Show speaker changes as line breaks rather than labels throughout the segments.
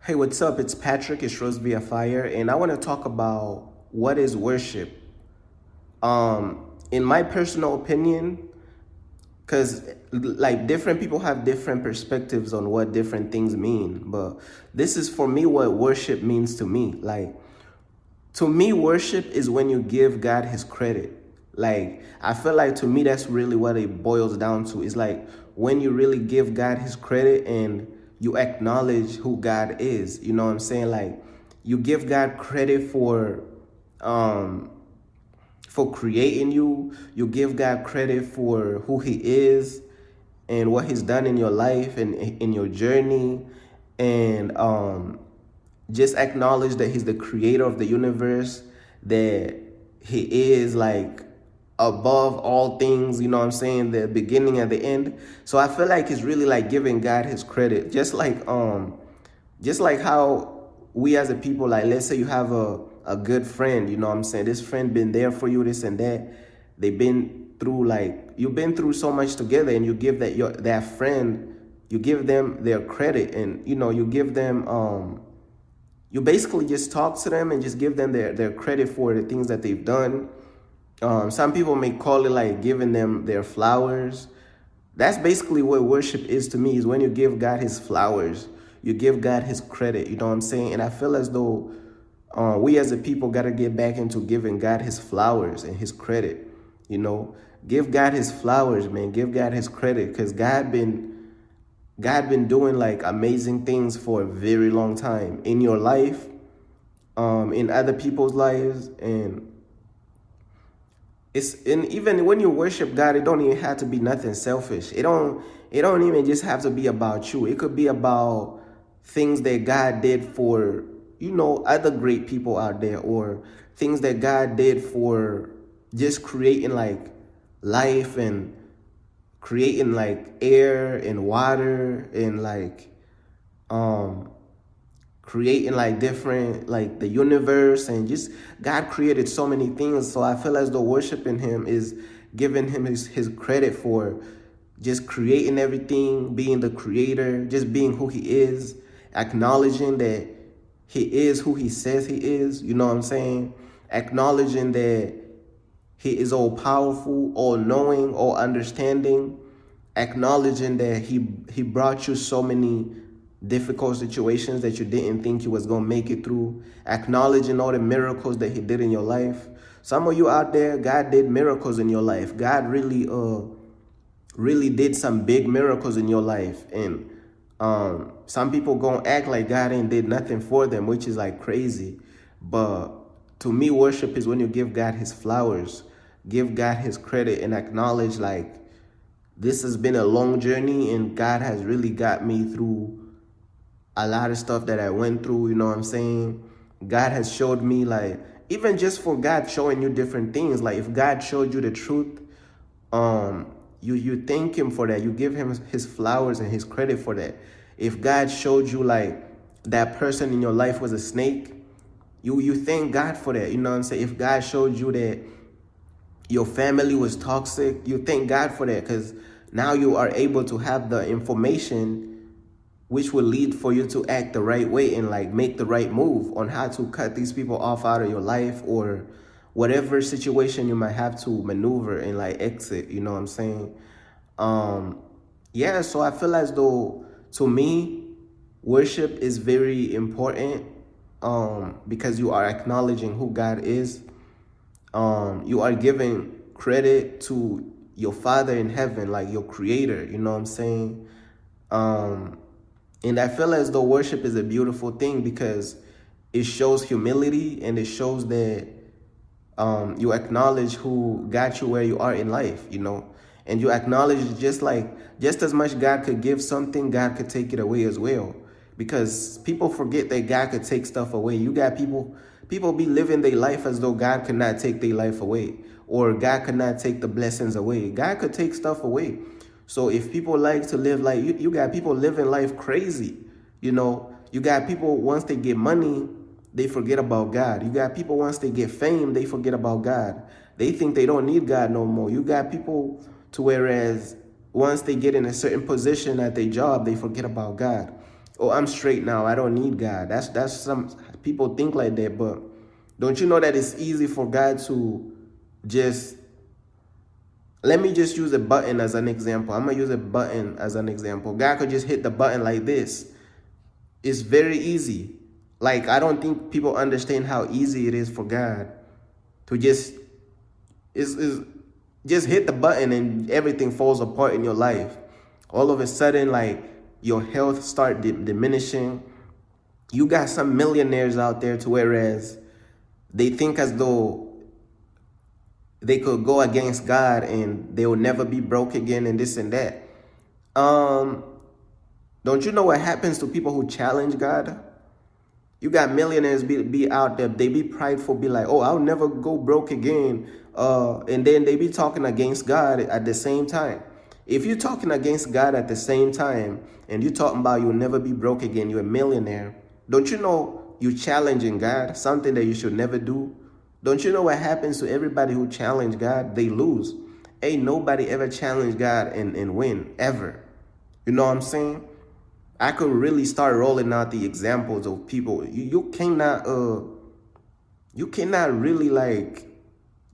Hey, what's up? It's Patrick. It's Rose via Fire, and I want to talk about what is worship. In my personal opinion, because like different people have different perspectives on what different things mean, but this is for me what worship means to me. Like to me, worship is when you give God His credit. Like I feel like to me that's really what it boils down to. It's like when you really give God His credit and you acknowledge who God is. You know what I'm saying? Like you give God credit um for creating you. You give God credit for who He is and what He's done in your life and in your journey, and just acknowledge that He's the creator of the universe, that He is like above all things, you know what I'm saying, the beginning and the end. So I feel like it's really like giving God His credit, just like how we as a people, like let's say you have a good friend, you know what I'm saying, this friend been there for you, this and that, they've been through, like you've been through so much together, and you give that friend, you give them their credit, and you give them you basically just talk to them and just give them their credit for the things that they've done. Some people may call it like giving them their flowers. That's basically what worship is to me, is when you give God His flowers, you give God His credit, you know what I'm saying? And I feel as though we as a people got to get back into giving God His flowers and His credit, you know? Give God His flowers, man. Give God His credit, because God been doing like amazing things for a very long time in your life, in other people's lives, and even when you worship God, it don't even have to be nothing selfish. It don't even just have to be about you. It could be about things that God did for other great people out there, or things that God did for just creating like life, and creating like air and water, and like um creating like different, like the universe, and just God created so many things. So I feel as though worshiping Him is giving Him his credit for just creating everything, being the creator, just being who He is, acknowledging that He is who He says He is, you know what I'm saying? Acknowledging that He is all powerful, all knowing, all understanding, acknowledging that He brought you so many difficult situations that you didn't think you was gonna make it through, acknowledging all the miracles that He did in your life. Some of you out there, God did miracles in your life. God really did some big miracles in your life. And some people gonna act like God ain't did nothing for them, which is like crazy. But to me, worship is when you give God His flowers, give God His credit, and acknowledge like this has been a long journey, and God has really got me through a lot of stuff that I went through, you know what I'm saying? God has showed me, like, even just for God showing you different things, like if God showed you the truth, you thank Him for that. You give Him His flowers and His credit for that. If God showed you like that person in your life was a snake, you thank God for that, you know what I'm saying? If God showed you that your family was toxic, you thank God for that, because now you are able to have the information which will lead for you to act the right way and like make the right move on how to cut these people off out of your life, or whatever situation you might have to maneuver and like exit, you know what I'm saying? Yeah, so I feel as though to me, worship is very important, because you are acknowledging who God is. You are giving credit to your Father in heaven, like your creator, you know what I'm saying? And I feel as though worship is a beautiful thing, because it shows humility, and it shows that you acknowledge who got you where you are in life, and you acknowledge just as much God could give something, God could take it away as well. Because people forget that God could take stuff away. You got people be living their life as though God could not take their life away, or God could not take the blessings away. God could take stuff away. So if people like to live like you got people living life crazy, you got people, once they get money, they forget about God. You got people, once they get fame, they forget about God. They think they don't need God no more. You got people to whereas once they get in a certain position at their job, they forget about God. oh, I'm straight now, I don't need God. That's some people think like that, but don't you know that it's easy for God to just, let me just use a button as an example. I'm gonna use a button as an example. God could just hit the button like this. It's very easy. Like, I don't think people understand how easy it is for God to just is just hit the button and everything falls apart in your life. All of a sudden, like, your health start diminishing. You got some millionaires out there to whereas they think as though they could go against God and they will never be broke again and this and that. Don't you know what happens to people who challenge God? You got millionaires be out there, they be prideful, be like, oh, I'll never go broke again. And then they be talking against God at the same time. If you're talking against God at the same time and you're talking about you'll never be broke again, you're a millionaire, don't you know you're challenging God, something that you should never do? Don't you know what happens to everybody who challenge God? They lose. Ain't nobody ever challenge God and win, ever. You know what I'm saying? I could really start rolling out the examples of people. You cannot really like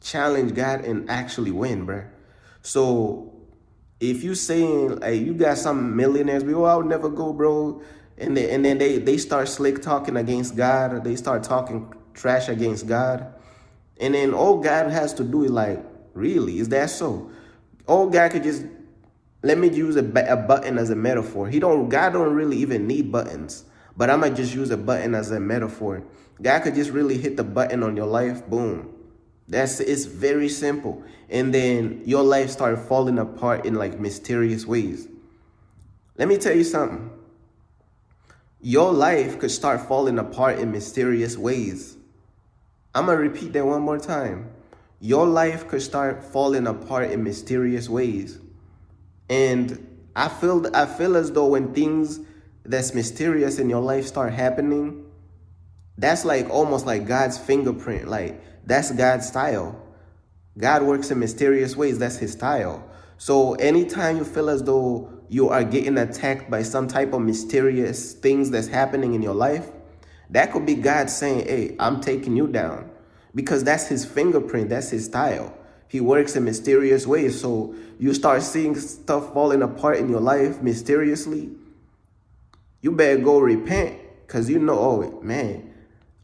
challenge God and actually win, bruh. So if you saying like you got some millionaires, oh, I'll never go, bro, and then they start slick talking against God, or they start talking trash against God, and then all God has to do is like, really, is that so? All God could just, let me use a button as a metaphor. God don't really even need buttons, but I'm gonna just use a button as a metaphor. God could just really hit the button on your life, boom. It's very simple. And then your life started falling apart in like mysterious ways. Let me tell you something. Your life could start falling apart in mysterious ways. I'm gonna repeat that one more time. Your life could start falling apart in mysterious ways. And I feel as though when things that's mysterious in your life start happening, that's like almost like God's fingerprint. Like, that's God's style. God works in mysterious ways. That's his style. So anytime you feel as though you are getting attacked by some type of mysterious things that's happening in your life, that could be God saying, hey, I'm taking you down. Because that's his fingerprint. That's his style. He works in mysterious ways. So you start seeing stuff falling apart in your life mysteriously. You better go repent, because you know, oh, man.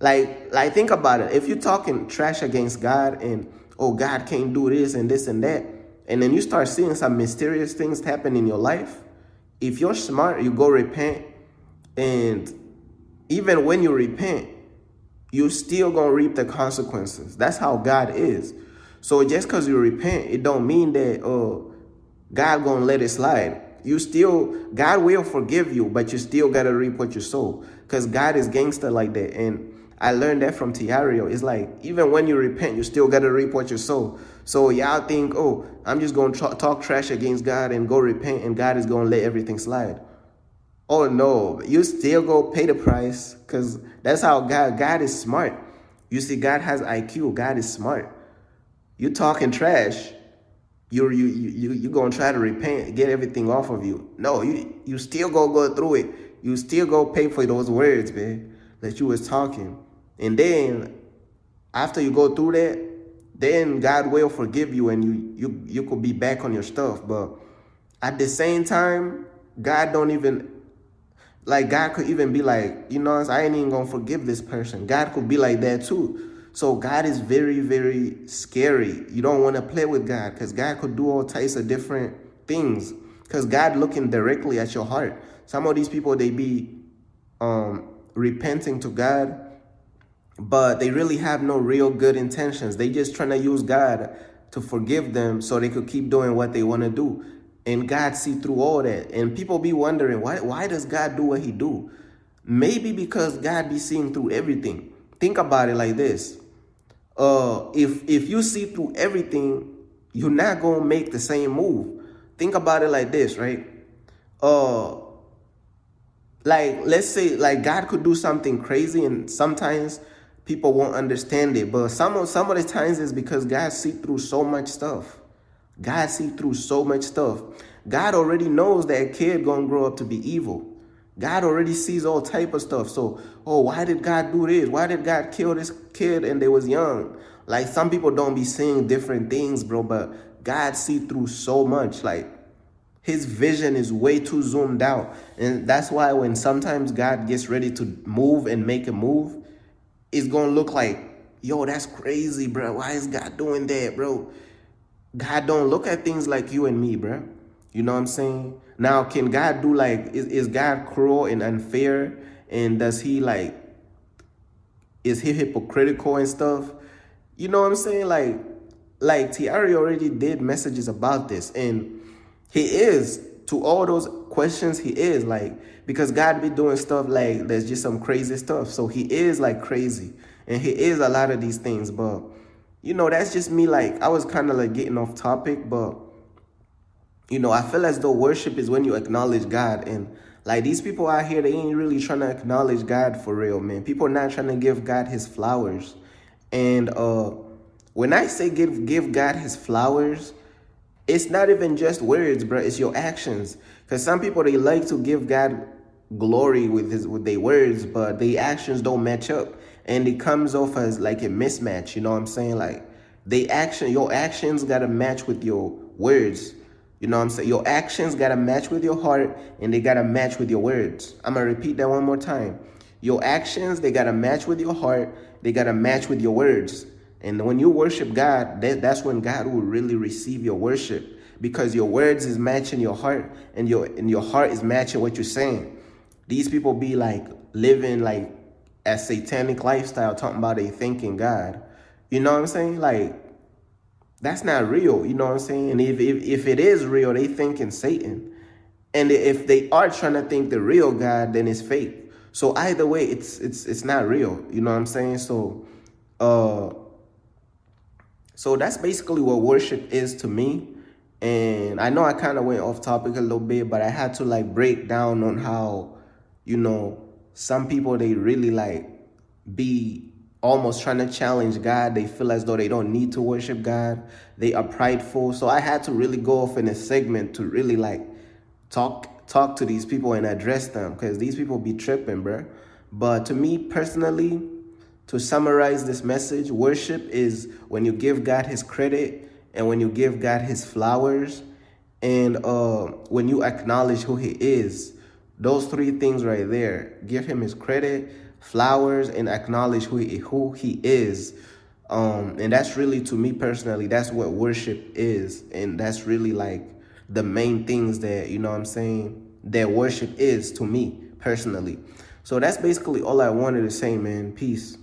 Like think about it. If you're talking trash against God and, oh, God can't do this and that, and then you start seeing some mysterious things happen in your life, if you're smart, you go repent. And even when you repent, you still gonna reap the consequences. That's how God is. So just because you repent, it don't mean that God gonna let it slide. God will forgive you, but you still gotta reap what you sow. Because God is gangster like that. And I learned that from Tiario. It's like, even when you repent, you still gotta reap what you sow. So y'all think, oh, I'm just gonna talk trash against God and go repent and God is gonna let everything slide. Oh no, you still go pay the price, because that's how God is smart. You see, God has IQ. God is smart. You talking trash, you gonna try to repent, get everything off of you. No, you still go through it. You still go pay for those words, man, that you was talking. And then after you go through that, then God will forgive you and you could be back on your stuff. But at the same time, God don't even, like, God could even be like, you know, I ain't even gonna forgive this person. God could be like that too. So God is very, very scary. You don't want to play with God, because God could do all types of different things, because God looking directly at your heart. Some of these people, they be repenting to God, but they really have no real good intentions. They just trying to use God to forgive them so they could keep doing what they want to do. And God see through all that. And people be wondering, why does God do what he do? Maybe because God be seeing through everything. Think about it like this. If you see through everything, you're not going to make the same move. Think about it like this, right? Like, let's say, like, God could do something crazy and sometimes people won't understand it. But some of the times it's because God see through so much stuff. God see through so much stuff. God already knows that kid gonna grow up to be evil. God already sees all type of stuff. So, oh, why did God do this? Why did God kill this kid and they was young? Like, some people don't be seeing different things, bro, but God see through so much. Like, his vision is way too zoomed out. And that's why when sometimes God gets ready to move and make a move, it's going to look like, yo, that's crazy, bro. Why is God doing that, bro? God don't look at things like you and me, bro. You know what I'm saying? Now, can God do like, is God cruel and unfair? And does he like, is he hypocritical and stuff? You know what I'm saying? Like Tiari already did messages about this, and he is, to all those questions, he is like, because God be doing stuff like there's just some crazy stuff. So he is like crazy, and he is a lot of these things. But you know, that's just me. Like, I was kind of like getting off topic, but you know, I feel as though worship is when you acknowledge God. And like, these people out here, they ain't really trying to acknowledge God for real, man. People are not trying to give God his flowers. And when I say give God his flowers, it's not even just words, bro. It's your actions. Because some people, they like to give God glory with their words, but their actions don't match up. And it comes off as like a mismatch. You know what I'm saying? Like, your actions gotta match with your words. You know what I'm saying? Your actions gotta match with your heart, and they gotta match with your words. I'm gonna repeat that one more time. Your actions, they gotta match with your heart, they gotta match with your words. And when you worship God, that's when God will really receive your worship, because your words is matching your heart, and your heart is matching what you're saying. These people be like living like a satanic lifestyle, talking about they thinking God. You know what I'm saying? Like, that's not real. You know what I'm saying? And if it is real, they thinking Satan. And if they are trying to think the real God, then it's fake. So either way, it's not real. You know what I'm saying? So that's basically what worship is to me. And I know I kind of went off topic a little bit, but I had to like break down on how, you know, some people, they really like be almost trying to challenge God. They feel as though they don't need to worship God. They are prideful. So I had to really go off in a segment to really like talk to these people and address them, because these people be tripping, bro. But to me personally, to summarize this message, worship is when you give God his credit, and when you give God his flowers, and when you acknowledge who he is. Those three things right there. Give him his credit, flowers, and acknowledge who he is. And that's really, to me personally, that's what worship is. And that's really like the main things that, you know what I'm saying, that worship is to me personally. So that's basically all I wanted to say, man. Peace.